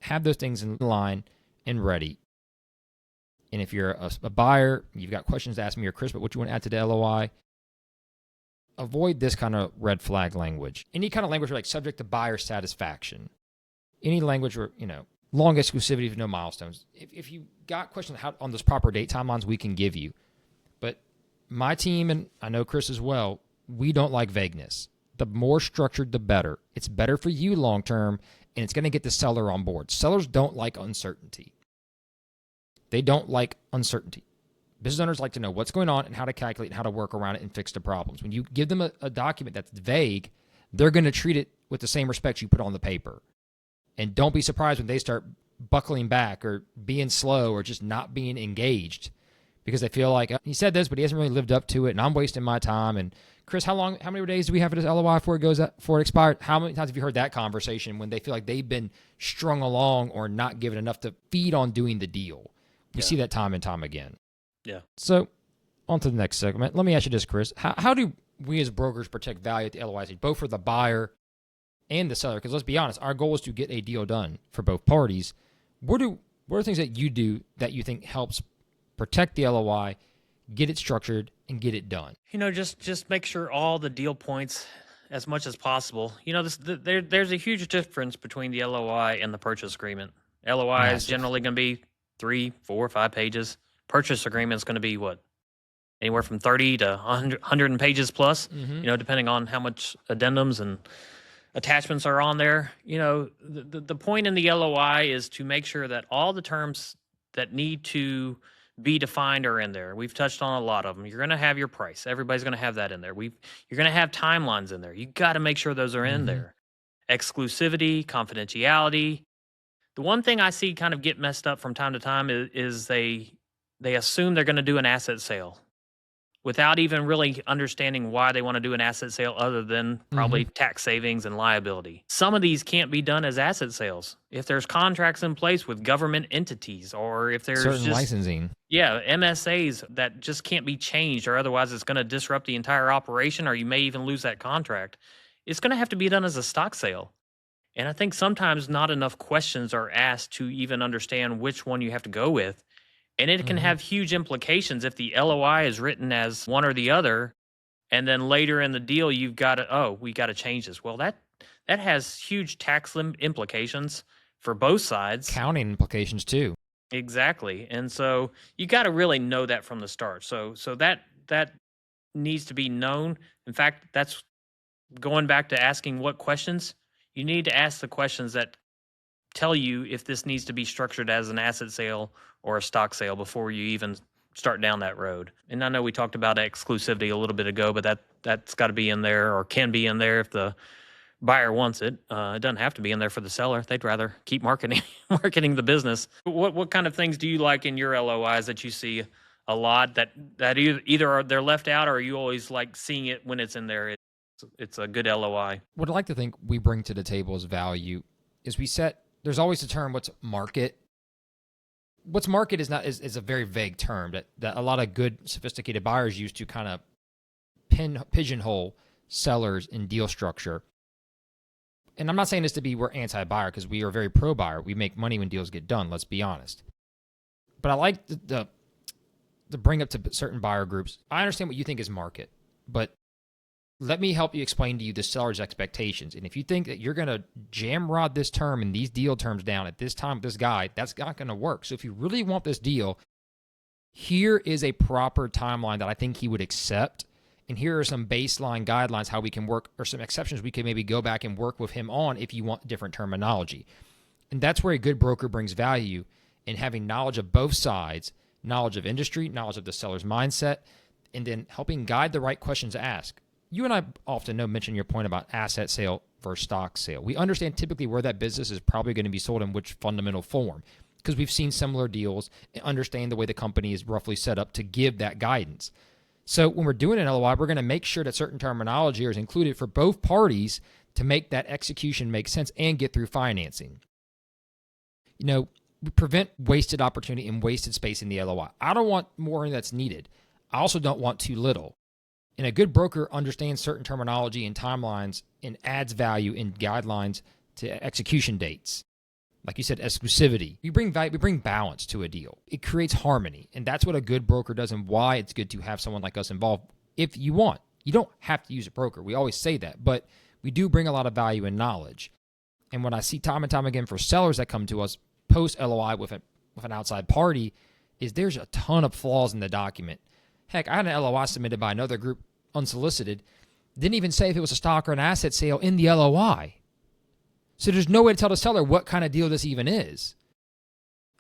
Have those things in line and ready. And if you're a buyer, you've got questions to ask me or Chris, but what you want to add to the LOI, avoid this kind of red flag language. Any kind of language like subject to buyer satisfaction. Any language where, long exclusivity with no milestones. If you got questions on those proper date timelines, we can give you. But my team, and I know Chris as well, we don't like vagueness. The more structured, the better. It's better for you long term, and it's going to get the seller on board. Sellers don't like uncertainty. They don't like uncertainty. Business owners like to know what's going on and how to calculate and how to work around it and fix the problems. When you give them a document that's vague, they're going to treat it with the same respect you put on the paper. And don't be surprised when they start buckling back or being slow or just not being engaged because they feel like he said this, but he hasn't really lived up to it, and I'm wasting my time. And Chris, how many more days do we have for this LOI before it expired? How many times have you heard that conversation when they feel like they've been strung along or not given enough to feed on doing the deal? We see that time and time again. Yeah. So on to the next segment. Let me ask you this, Chris. How do we as brokers protect value at the LOI stage, both for the buyer and the seller? Because let's be honest, our goal is to get a deal done for both parties. What are things that you do that you think helps protect the LOI, get it structured, and get it done? Just make sure all the deal points as much as possible. There's a huge difference between the LOI and the purchase agreement. LOI is generally going to be 3, 4, 5 pages. Purchase agreement is going to be what? Anywhere from 30 to 100 pages plus, depending on how much addendums and attachments are on there. The point in the LOI is to make sure that all the terms that need to be defined are in there. We've touched on a lot of them. You're going to have your price. Everybody's going to have that in there. You're going to have timelines in there. You got to make sure those are in there. Exclusivity, confidentiality. The one thing I see kind of get messed up from time to time is they assume they're going to do an asset sale without even really understanding why they want to do an asset sale other than probably tax savings and liability. Some of these can't be done as asset sales. If there's contracts in place with government entities or if there's certain licensing. Yeah, MSAs that just can't be changed or otherwise it's going to disrupt the entire operation or you may even lose that contract. It's going to have to be done as a stock sale. And I think sometimes not enough questions are asked to even understand which one you have to go with. And it can have huge implications if the LOI is written as one or the other, and then later in the deal you've got to, we got to change this. Well, that has huge tax implications for both sides. Counting implications too. Exactly. And so you got to really know that from the start. So that needs to be known. In fact, that's going back to asking what questions. You need to ask the questions that tell you if this needs to be structured as an asset sale or a stock sale before you even start down that road. And I know we talked about exclusivity a little bit ago, but that's got to be in there or can be in there if the buyer wants it. It doesn't have to be in there for the seller. They'd rather keep marketing the business. What kind of things do you like in your LOIs that you see a lot that either they're left out or you always like seeing it when it's in there? It's a good LOI. What I like to think we bring to the table as value is there's always the term, what's market? What's market is a very vague term that a lot of good sophisticated buyers use to kind of pigeonhole sellers in deal structure. And I'm not saying this to be we're anti-buyer because we are very pro-buyer. We make money when deals get done, let's be honest. But I like to bring up to certain buyer groups. I understand what you think is market, but let me help you explain to you the seller's expectations. And if you think that you're going to jam rod this term and these deal terms down at this time with this guy, that's not going to work. So if you really want this deal, here is a proper timeline that I think he would accept. And here are some baseline guidelines how we can work, or some exceptions we can maybe go back and work with him on if you want different terminology. And that's where a good broker brings value in having knowledge of both sides, knowledge of industry, knowledge of the seller's mindset, and then helping guide the right questions to ask. You and I often mention your point about asset sale versus stock sale. We understand typically where that business is probably going to be sold in which fundamental form because we've seen similar deals and understand the way the company is roughly set up to give that guidance. So when we're doing an LOI, we're going to make sure that certain terminology is included for both parties to make that execution make sense and get through financing. prevent wasted opportunity and wasted space in the LOI. I don't want more that's needed. I also don't want too little. And a good broker understands certain terminology and timelines and adds value in guidelines to execution dates. Like you said, exclusivity. We bring value, we bring balance to a deal. It creates harmony. And that's what a good broker does, and why it's good to have someone like us involved if you want. You don't have to use a broker. We always say that, but we do bring a lot of value and knowledge. And what I see time and time again for sellers that come to us post LOI with an outside party is there's a ton of flaws in the document. Heck, I had an LOI submitted by another group unsolicited. Didn't even say if it was a stock or an asset sale in the LOI. So there's no way to tell the seller what kind of deal this even is.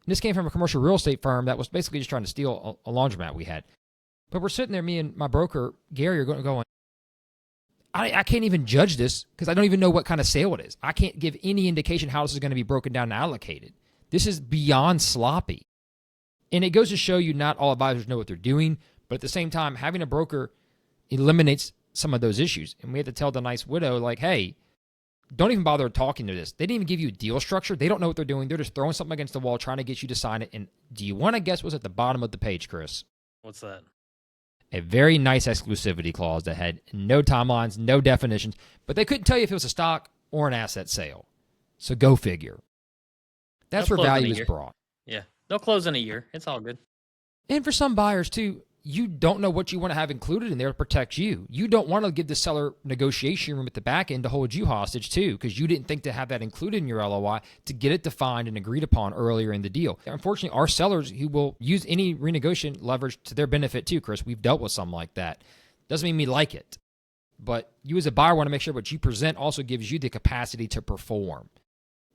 And this came from a commercial real estate firm that was basically just trying to steal a laundromat we had. But we're sitting there, me and my broker, Gary, are going, I can't even judge this because I don't even know what kind of sale it is. I can't give any indication how this is going to be broken down and allocated. This is beyond sloppy. And it goes to show you not all advisors know what they're doing, but at the same time, having a broker eliminates some of those issues. And we had to tell the nice widow, like, hey, don't even bother talking to this. They didn't even give you a deal structure. They don't know what they're doing. They're just throwing something against the wall, trying to get you to sign it. And do you want to guess what's at the bottom of the page, Chris? What's that? A very nice exclusivity clause that had no timelines, no definitions, but they couldn't tell you if it was a stock or an asset sale. So go figure. That's where value is brought. Yeah. They'll close in a year. It's all good. And for some buyers, too, you don't know what you want to have included in there to protect you. You don't want to give the seller negotiation room at the back end to hold you hostage, too, because you didn't think to have that included in your LOI to get it defined and agreed upon earlier in the deal. Unfortunately, our sellers who will use any renegotiation leverage to their benefit, too, Chris, we've dealt with some like that. Doesn't mean we like it. But you as a buyer want to make sure what you present also gives you the capacity to perform.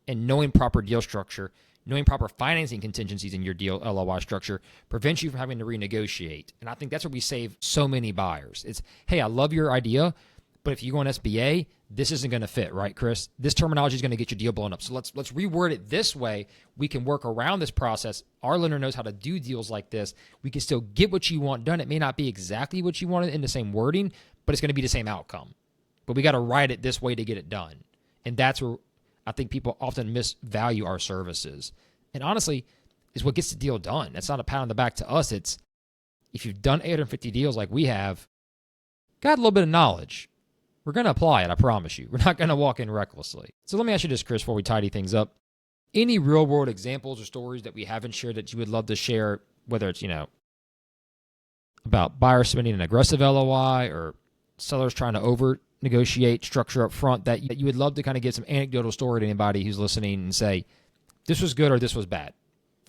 And knowing proper deal structure, knowing proper financing contingencies in your deal LOI structure prevents you from having to renegotiate. And I think that's where we save so many buyers. It's, hey, I love your idea, but if you go on SBA, this isn't going to fit, right, Chris? This terminology is going to get your deal blown up. So let's reword it this way. We can work around this process. Our lender knows how to do deals like this. We can still get what you want done. It may not be exactly what you wanted in the same wording, but it's going to be the same outcome. But we got to write it this way to get it done. And that's where I think people often misvalue our services. And honestly, is what gets the deal done. That's not a pat on the back to us. It's if you've done 850 deals like we have, got a little bit of knowledge. We're going to apply it, I promise you. We're not going to walk in recklessly. So let me ask you this, Chris, before we tidy things up. Any real-world examples or stories that we haven't shared that you would love to share, whether it's, about buyers submitting an aggressive LOI or sellers trying to over-negotiate structure up front, that you would love to kind of give some anecdotal story to anybody who's listening and say, this was good or this was bad.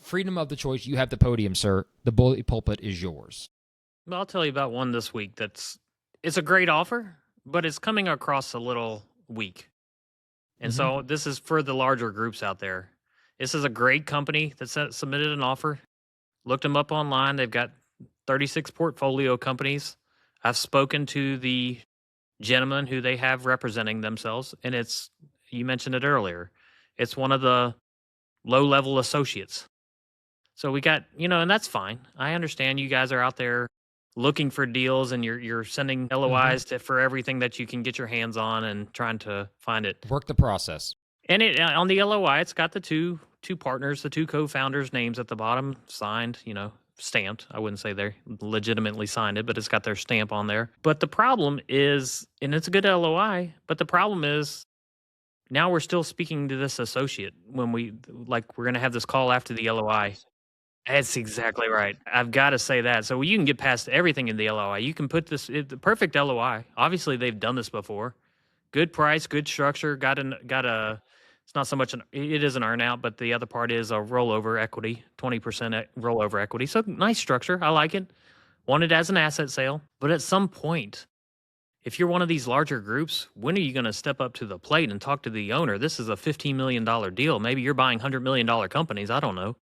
Freedom of the choice. You have the podium, sir. The bully pulpit is yours. Well, I'll tell you about one this week it's a great offer, but it's coming across a little weak. And so this is for the larger groups out there. This is a great company that submitted an offer. Looked them up online. They've got 36 portfolio companies. I've spoken to the gentleman who they have representing themselves, and you mentioned it earlier, it's one of the low-level associates. So we got, and that's fine. I understand you guys are out there looking for deals and you're sending LOIs for everything that you can get your hands on and trying to find it. Work the process. And on the LOI, it's got the two partners, the two co-founders' names at the bottom, signed, stamped. I wouldn't say they legitimately signed it, but it's got their stamp on there. But the problem is, and it's a good LOI, but the problem is, now we're still speaking to this associate when we're going to have this call after the LOI. That's exactly right. I've got to say that. So you can get past everything in the LOI. You can put the perfect LOI. Obviously, they've done this before. Good price, good structure. It's not so much it is an earn out, but the other part is a rollover equity, 20% rollover equity. So nice structure. I like it. Want it as an asset sale. But at some point, if you're one of these larger groups, when are you going to step up to the plate and talk to the owner? This is a $15 million deal. Maybe you're buying $100 million companies. I don't know.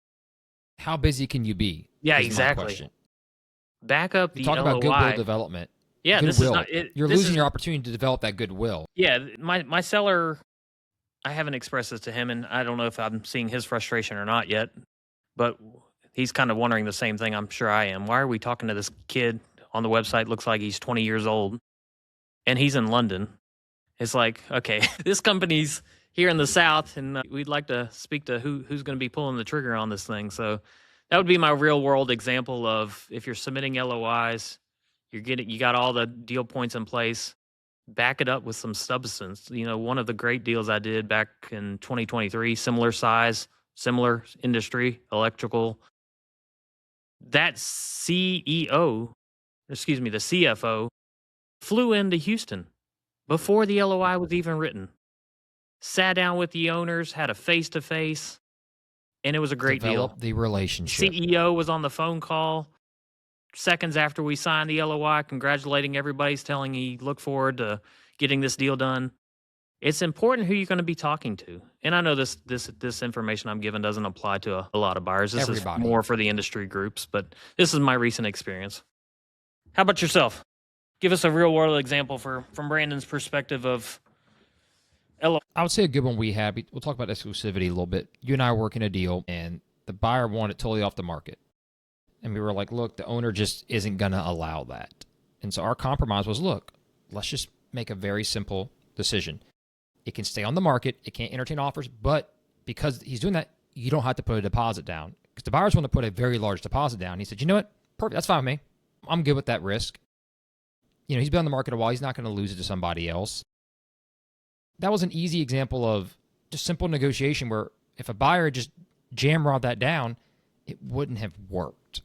How busy can you be? Yeah, exactly. Back up the LOI. Talk about goodwill development. Yeah, goodwill. This is not it. You're losing your opportunity to develop that goodwill. Yeah, my seller, I haven't expressed this to him, and I don't know if I'm seeing his frustration or not yet, but he's kind of wondering the same thing I'm sure I am. Why are we talking to this kid on the website? Looks like he's 20 years old. And he's in London. It's like, okay, this company's here in the South, and we'd like to speak to who's going to be pulling the trigger on this thing. So that would be my real world example of if you're submitting LOIs, you got all the deal points in place, back it up with some substance. One of the great deals I did back in 2023, similar size, similar industry, electrical. That the CFO flew into Houston before the LOI was even written. Sat down with the owners, had a face-to-face, and it was a great Develop deal. the relationship. CEO was on the phone call seconds after we signed the LOI, congratulating everybody, telling he looked forward to getting this deal done. It's important who you're going to be talking to. And I know this information I'm giving doesn't apply to a lot of buyers. This Everybody. is more for the industry groups, but this is my recent experience. How about yourself? Give us a real-world example from Brandon's perspective of LOI. I would say a good one we had. We'll talk about exclusivity a little bit. You and I are working a deal, and the buyer wanted it totally off the market. And we were like, look, the owner just isn't going to allow that. And so our compromise was, look, let's just make a very simple decision. It can stay on the market. It can't entertain offers. But because he's doing that, you don't have to put a deposit down. Because the buyers want to put a very large deposit down. He said, you know what? Perfect. That's fine with me. I'm good with that risk. He's been on the market a while. He's not going to lose it to somebody else. That was an easy example of just simple negotiation where if a buyer just jamrod that down, it wouldn't have worked.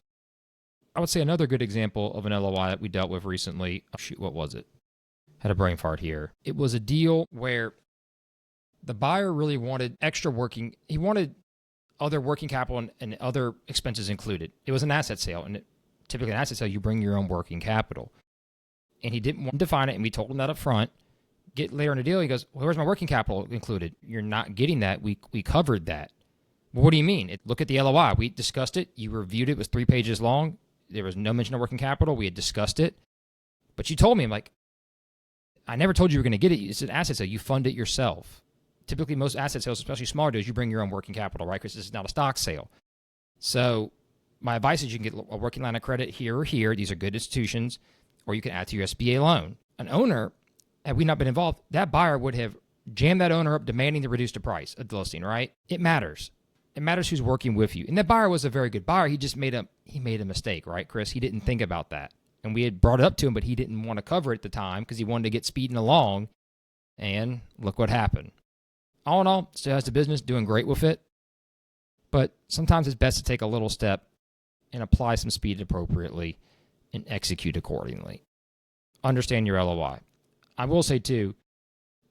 I would say another good example of an LOI that we dealt with recently. Oh, shoot, what was it? Had a brain fart here. It was a deal where the buyer really wanted extra working. He wanted other working capital and other expenses included. It was an asset sale, and typically an asset sale, you bring your own working capital. And he didn't want to define it, and we told him that up front. Get later in the deal, he goes, well, where's my working capital included? You're not getting that. We covered that. Well, what do you mean? Look at the LOI. We discussed it. You reviewed it. It was 3 pages long. There was no mention of working capital. We had discussed it. But you told me, I'm like, I never told you you were going to get it. It's an asset sale. You fund it yourself. Typically, most asset sales, especially smaller deals, you bring your own working capital, right? Because this is not a stock sale. So my advice is you can get a working line of credit here or here. These are good institutions. Or you can add to your SBA loan. An owner, had we not been involved, that buyer would have jammed that owner up demanding to reduce the price of the listing, right? It matters. It matters who's working with you. And that buyer was a very good buyer. He just made a mistake, right, Chris? He didn't think about that. And we had brought it up to him, but he didn't want to cover it at the time because he wanted to get speeding along. And look what happened. All in all, still has the business, doing great with it. But sometimes it's best to take a little step and apply some speed appropriately and execute accordingly. Understand your LOI. I will say, too,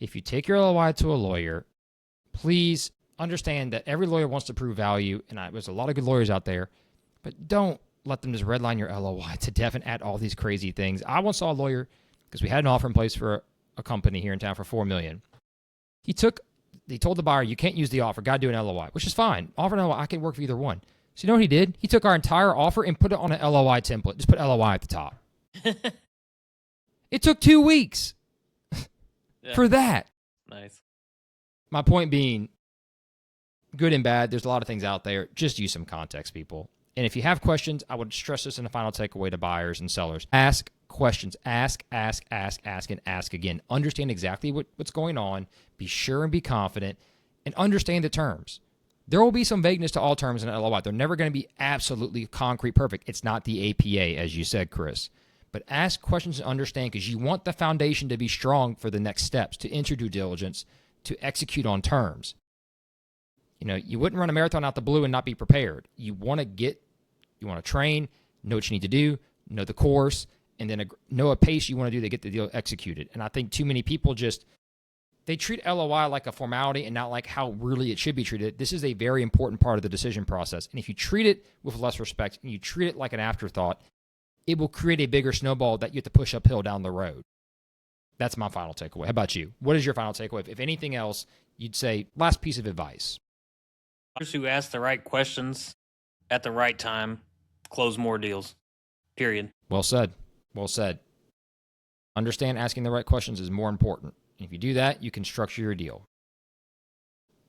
if you take your LOI to a lawyer, please understand that every lawyer wants to prove value, and there's a lot of good lawyers out there, but don't let them just redline your LOI to death and add all these crazy things. I once saw a lawyer, because we had an offer in place for a company here in town for $4 million. He told the buyer, you can't use the offer, got to do an LOI, which is fine. Offer an LOI, I can work for either one. So you know what he did? He took our entire offer and put it on an LOI template. Just put LOI at the top. It took 2 weeks for that. Nice. My point being, good and bad, there's a lot of things out there. Just use some context, people. And if you have questions, I would stress this in the final takeaway to buyers and sellers. Ask questions. Ask, and ask again. Understand exactly what's going on. Be sure and be confident. And understand the terms. There will be some vagueness to all terms in an LOI. They're never going to be absolutely concrete perfect. It's not the APA, as you said, Chris. But ask questions and understand because you want the foundation to be strong for the next steps, to enter due diligence, to execute on terms. You wouldn't run a marathon out the blue and not be prepared. You want to train, know what you need to do, know the course, and then know a pace you want to do to get the deal executed. And I think too many people they treat LOI like a formality and not like how really it should be treated. This is a very important part of the decision process. And if you treat it with less respect and you treat it like an afterthought, it will create a bigger snowball that you have to push uphill down the road. That's my final takeaway. How about you? What is your final takeaway? If anything else, you'd say last piece of advice. Who ask the right questions at the right time close more deals. Period. Well said. Well said. Understand asking the right questions is more important. If you do that, you can structure your deal.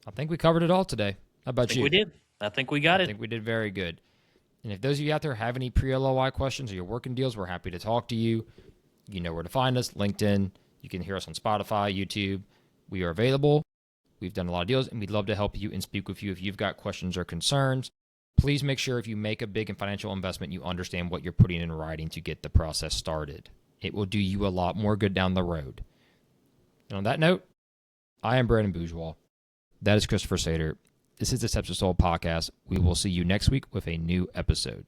I think we covered it all today. How about you? We did. I think we got it. I think we did very good. And if those of you out there have any pre-LOI questions or you're working deals, we're happy to talk to you. You know where to find us, LinkedIn. You can hear us on Spotify, YouTube. We are available. We've done a lot of deals, and we'd love to help you and speak with you if you've got questions or concerns. Please make sure if you make a big and financial investment, you understand what you're putting in writing to get the process started. It will do you a lot more good down the road. And on that note, I am Brandon Bourgeois. That is Christopher Sater. This is the Steps to Soul podcast. We will see you next week with a new episode.